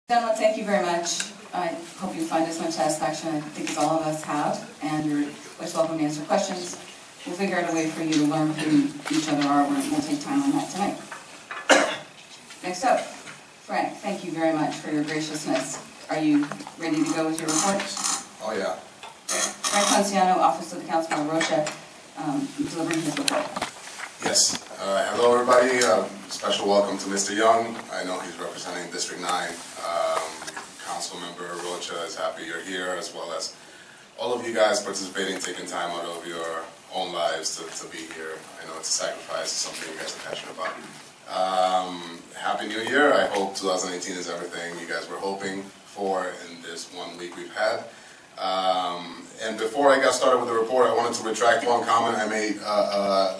Gentlemen, thank you very much. I hope you find as much satisfaction, I think, as all of us have, and you're always welcome to answer questions. We'll figure out a way for you to learn who each other are. We'll take time on that tonight. Next up, Frank, thank you very much for your graciousness. Are you ready to go with your report? Oh, yeah. Frank Ponciano, Office of the Councilman Rocha, delivering his report. Yes. Hello, everybody. Special welcome to Mr. Young. I know he's representing District 9. Councilmember Rocha is happy you're here, as well as all of you guys participating, taking time out of your own lives to be here. I know it's a sacrifice, it's something you guys are passionate about. Happy New Year. I hope 2018 is everything you guys were hoping for in this 1 week we've had. And before I got started with the report, I wanted to retract one comment I made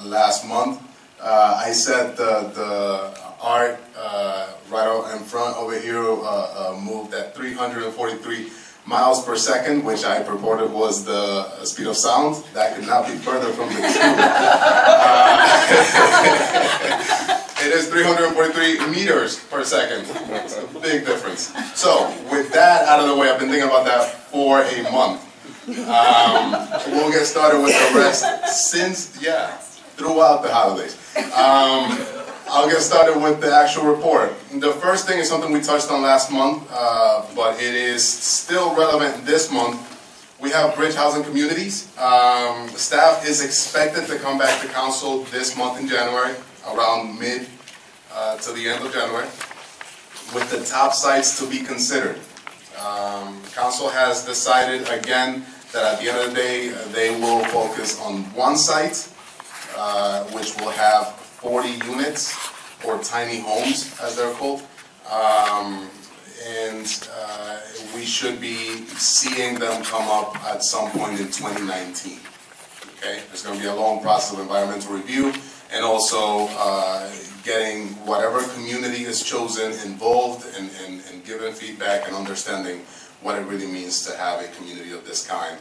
last month. I said the art right out in front over here moved at 343 miles per second, which I purported was the speed of sound. That could not be further from the truth. It is 343 meters per second. It's a big difference. So, with that out of the way, I've been thinking about that for a month. We'll get started with the rest throughout the holidays. I'll get started with the actual report. The first thing is something we touched on last month, but it is still relevant this month. We have bridge housing communities. Staff is expected to come back to council this month in January, around mid to the end of January, with the top sites to be considered. Council has decided again that at the end of the day they will focus on one site, which will have 40 units, or tiny homes as they're called, and we should be seeing them come up at some point in 2019. Okay, there's going to be a long process of environmental review, and also getting whatever community is chosen involved and giving feedback and understanding what it really means to have a community of this kind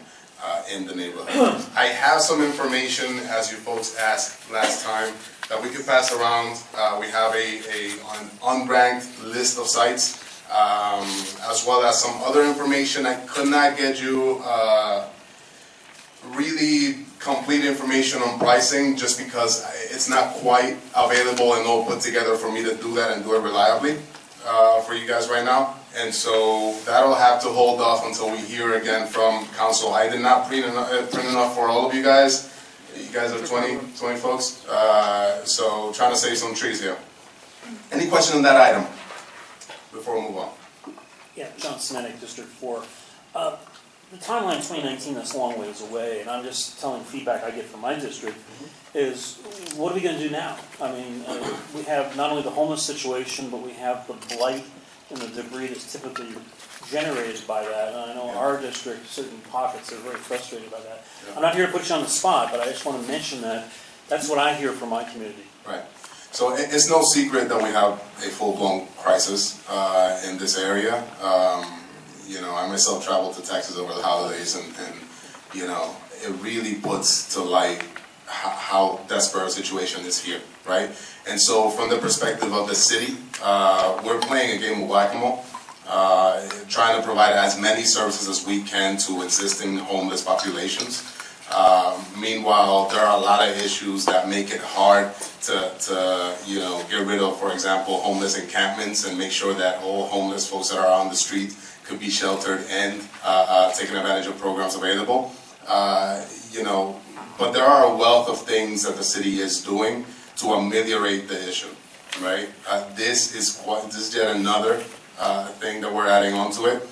in the neighborhood. I have some information, as you folks asked last time, that we could pass around. We have an unranked list of sites, as well as some other information. I could not get you really complete information on pricing, just because it's not quite available and all put together for me to do that and do it reliably for you guys right now. And so that'll have to hold off until we hear again from council. I did not print enough for all of you guys. You guys are 20 folks, so trying to save some trees here. Any question on that item before we move on? Yeah, John Semitic, District 4. The timeline 2019 is a long ways away, and I'm just telling feedback I get from my district is, what are we going to do now? I mean, we have not only the homeless situation, but we have the blight and the debris that's typically generated by that. And I know our district, certain pockets, are very frustrated by that. Yeah. I'm not here to put you on the spot, but I just want to mention that that's what I hear from my community. Right. So it's no secret that we have a full-blown crisis in this area. You know, I myself traveled to Texas over the holidays, and you know, it really puts to light how desperate our situation is here, right? And so from the perspective of the city, we're playing a game of whack-a-mole, trying to provide as many services as we can to existing homeless populations. Meanwhile, there are a lot of issues that make it hard to you know, get rid of, for example, homeless encampments, and make sure that all homeless folks that are on the street could be sheltered and taking advantage of programs available. You know, but there are a wealth of things that the city is doing to ameliorate the issue, right? This is yet another thing that we're adding onto it.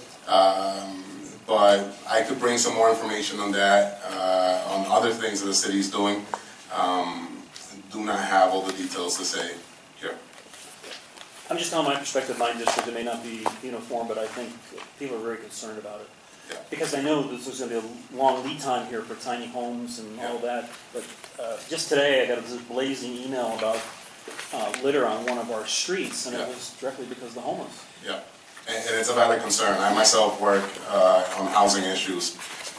But I could bring some more information on that, on other things that the city is doing. Do not have all the details to say here. I'm just telling my perspective. My district, it may not be uniform, but I think people are very concerned about it. Yeah. Because I know this is going to be a long lead time here for tiny homes and all that. But just today I got this blazing email about litter on one of our streets, and it was directly because of the homeless. Yeah, and it's a valid concern. I myself work on housing issues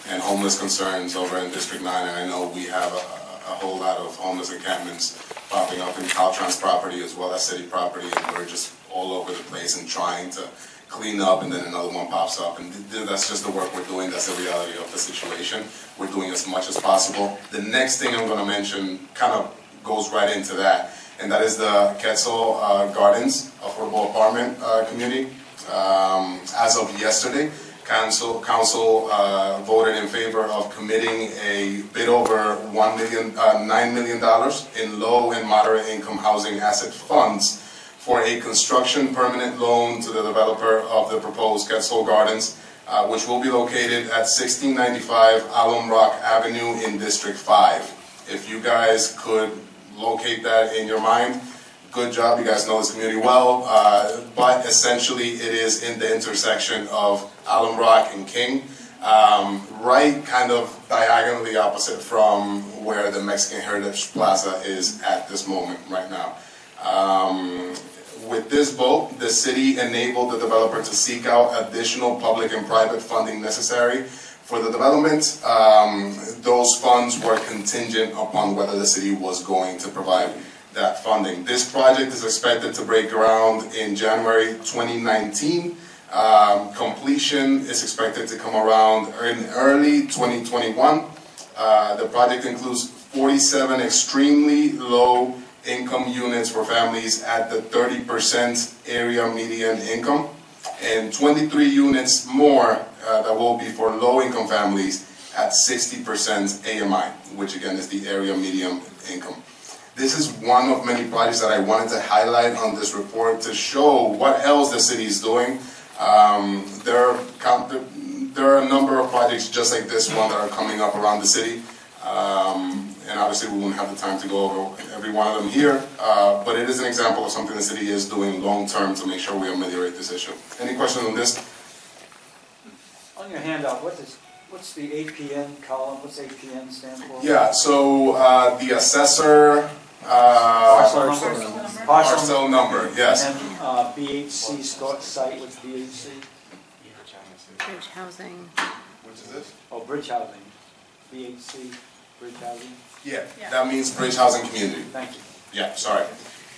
and homeless concerns over in District 9, and I know we have a whole lot of homeless encampments popping up in Caltrans property as well as city property, and we're just all over the place and trying to clean up, and then another one pops up. And that's just the work we're doing. That's the reality of the situation. We're doing as much as possible. The next thing I'm going to mention kind of goes right into that, and that is the Quetzal Gardens affordable apartment community. As of yesterday, Council voted in favor of committing a bit over $9 million in low and moderate income housing asset funds for a construction permanent loan to the developer of the proposed Quetzal Gardens, which will be located at 1695 Alum Rock Avenue in District 5. If you guys could locate that in your mind, good job. You guys know this community well, but essentially it is in the intersection of Alum Rock and King, right kind of diagonally opposite from where the Mexican Heritage Plaza is at this moment right now. With this vote, the city enabled the developer to seek out additional public and private funding necessary for the development. Those funds were contingent upon whether the city was going to provide that funding. This project is expected to break ground in January 2019. Completion is expected to come around in early 2021. The project includes 47 extremely low income units for families at the 30% area median income, and 23 units more that will be for low income families at 60% AMI, which again is the area median income. This is one of many projects that I wanted to highlight on this report to show what else the city is doing. There are a number of projects just like this one that are coming up around the city. And obviously we won't have the time to go over every one of them here, but it is an example of something the city is doing long term to make sure we ameliorate this issue. Any questions on this? On your handout, what's the APN column? What's APN stand for? Yeah, so the assessor parcel number, yes. And then BHC site, what's BHC? Bridge housing. Which is this? Oh, bridge housing. BHC, bridge housing. Yeah, that means Bridge Housing Community. Thank you. Yeah, sorry,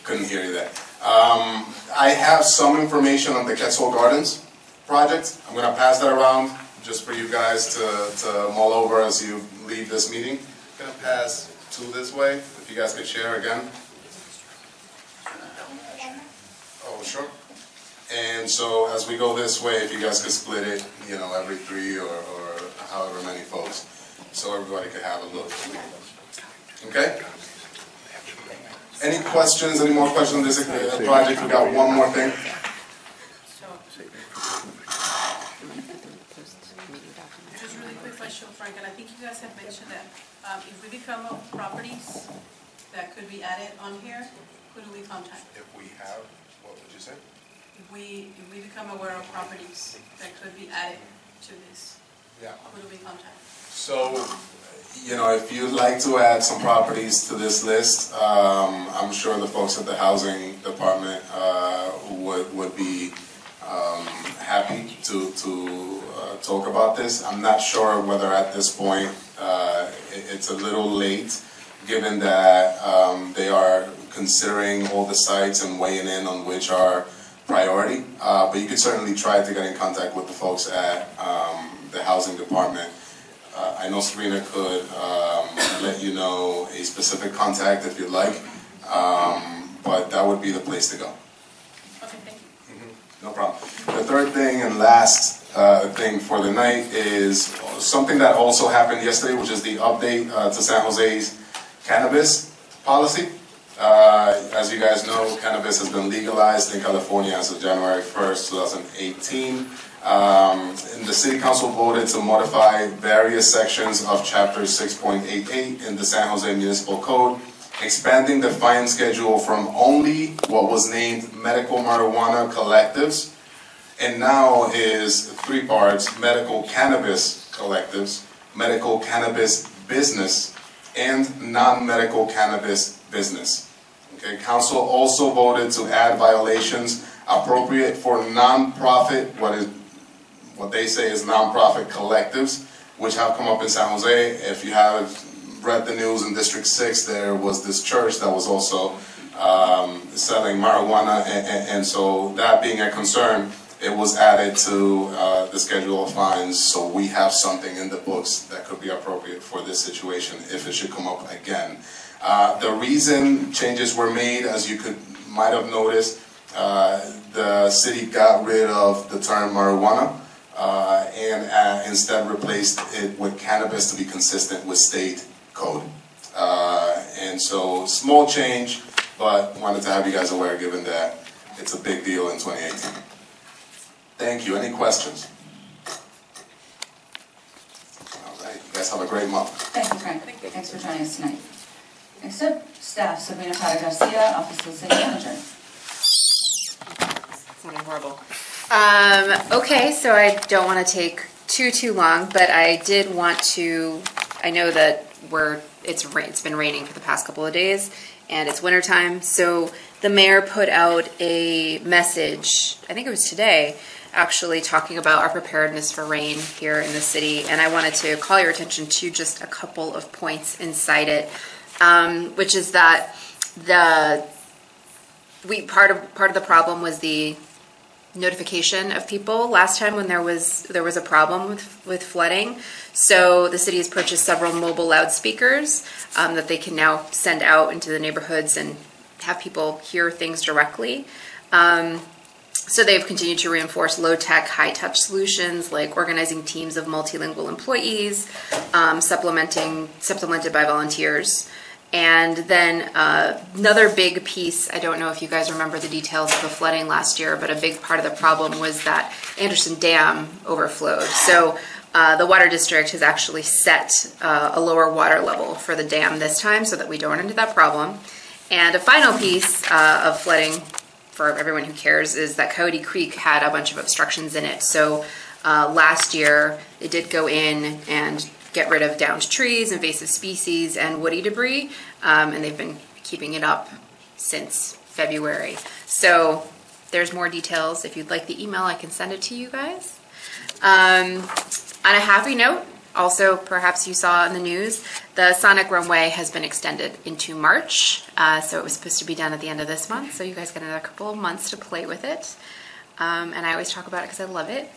couldn't hear you there. I have some information on the Quetzal Gardens project. I'm going to pass that around just for you guys to mull over as you leave this meeting. I'm going to pass two this way, if you guys could share again. Oh, sure. And so as we go this way, if you guys could split it, you know, every three or however many folks, so everybody could have a look. Okay? Any questions, any more questions on this project? We got one more thing. Just really quick question, Frank, and I think you guys have mentioned that if we become properties that could be added on here, who do we contact? If we have, what would you say? If we become aware of properties that could be added to this, Yeah. who do we contact? So, you know, if you'd like to add some properties to this list, I'm sure the folks at the housing department would be happy to talk about this. I'm not sure whether at this point it's a little late, given that they are considering all the sites and weighing in on which are priority. But you could certainly try to get in contact with the folks at the housing department. I know Sabrina could let you know a specific contact if you'd like, but that would be the place to go. Okay, thank you. No problem. The third thing and last thing for the night is something that also happened yesterday, which is the update to San Jose's cannabis policy. As you guys know, cannabis has been legalized in California as of January 1st, 2018. And the City Council voted to modify various sections of Chapter 6.88 in the San Jose Municipal Code, expanding the fine schedule from only what was named medical marijuana collectives, and now is three parts: medical cannabis collectives, medical cannabis business, and non-medical cannabis business. Okay, Council also voted to add violations appropriate for non-profit, what they say is non-profit collectives, which have come up in San Jose. If you have read the news in District 6, there was this church that was also selling marijuana, and so that being a concern, it was added to the schedule of fines, so we have something in the books that could be appropriate for this situation if it should come up again. The reason changes were made, as you might have noticed, the city got rid of the term marijuana and instead replaced it with cannabis to be consistent with state code. And so, small change, but wanted to have you guys aware given that it's a big deal in 2018. Thank you. Any questions? All right. You guys have a great month. Thank you, Frank. Thanks for joining us tonight. Next up, staff, Sabrina Pata Garcia, Office of the City Manager. Sounding horrible. Okay, so I don't want to take too long, but I did want to, I know that it's been raining for the past couple of days, and it's wintertime, so the mayor put out a message, I think it was today, actually talking about our preparedness for rain here in the city, and I wanted to call your attention to just a couple of points inside it, which is that part of the problem was the notification of people last time when there was a problem with flooding. So the city has purchased several mobile loudspeakers that they can now send out into the neighborhoods and have people hear things directly. So they've continued to reinforce low-tech, high-touch solutions like organizing teams of multilingual employees, supplemented by volunteers. And then another big piece, I don't know if you guys remember the details of the flooding last year, but a big part of the problem was that Anderson Dam overflowed. So the water district has actually set a lower water level for the dam this time so that we don't run into that problem. And a final piece of flooding for everyone who cares is that Coyote Creek had a bunch of obstructions in it. So last year it did go in and get rid of downed trees, invasive species, and woody debris, and they've been keeping it up since February. So there's more details. If you'd like the email, I can send it to you guys. On a happy note, also perhaps you saw in the news, the Sonic Runway has been extended into March, so it was supposed to be done at the end of this month, so you guys got another couple of months to play with it. And I always talk about it because I love it.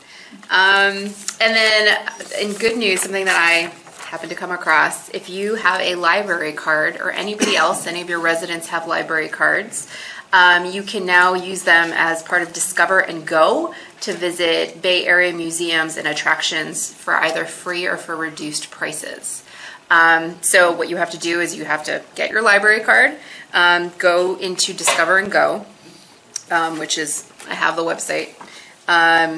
And then in good news, something that I happened to come across, if you have a library card or anybody else, any of your residents have library cards, you can now use them as part of Discover and Go to visit Bay Area museums and attractions for either free or for reduced prices. So what you have to do is you have to get your library card, go into Discover and Go, which is, I have the website,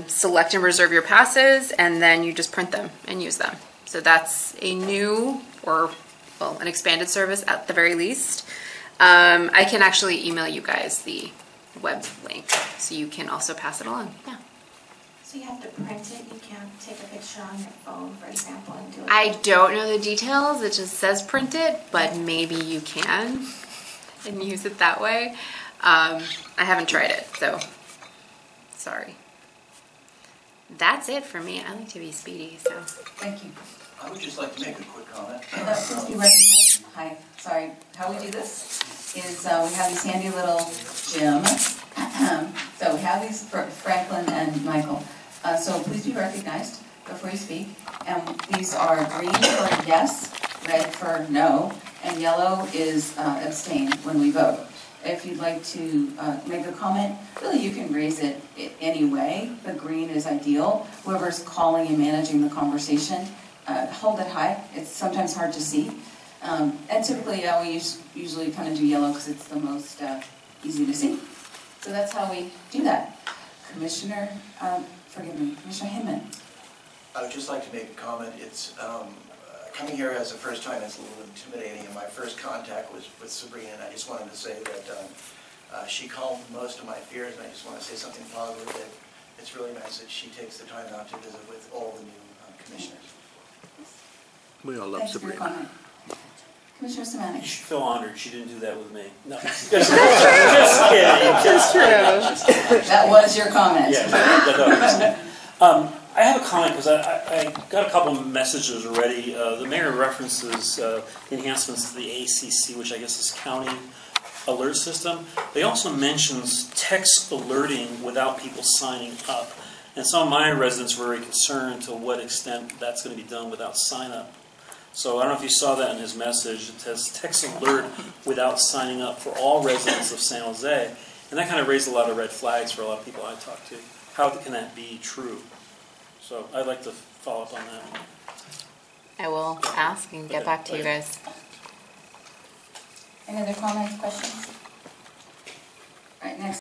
select and reserve your passes, and then you just print them and use them. So that's a new, or well, an expanded service at the very least. I can actually email you guys the web link, so you can also pass it along. Yeah. So you have to print it, you can't take a picture on your phone, for example, and do it? I don't know the details, it just says print it, but maybe you can and use it that way. I haven't tried it, so sorry. That's it for me. I like to be speedy, so. Thank you. I would just like to make a quick comment. Please be recognized. Hi, sorry. How we do this is we have these handy little gyms. So we have these for Franklin and Michael. So please be recognized before you speak. And these are green for yes, red for no, and yellow is abstain when we vote. If you'd like to make a comment, really you can raise it any way, but green is ideal. Whoever's calling and managing the conversation, hold it high. It's sometimes hard to see. And typically we usually kind of do yellow because it's the most easy to see. So that's how we do that. Commissioner Hinman. I would just like to make a comment. It's coming here as a first time, it's a little intimidating, and my first contact was with Sabrina, and I just wanted to say that she calmed most of my fears, and I just want to say something positive, that it's really nice that she takes the time out to visit with all the new commissioners. We all love Sabrina. Thanks for your comment. Commissioner Samanik. You should feel honored she didn't do that with me. No, just kidding. Just kidding. That was your comment. Yeah. I have a comment because I got a couple of messages already. The mayor references enhancements to the ACC, which I guess is county alert system. They also mentions text alerting without people signing up. And some of my residents were very concerned to what extent that's going to be done without sign up. So I don't know if you saw that in his message. It says text alert without signing up for all residents of San Jose. And that kind of raised a lot of red flags for a lot of people I talked to. How can that be true? So I'd like to follow up on that. I will ask and get back to you guys. Any other comments, questions?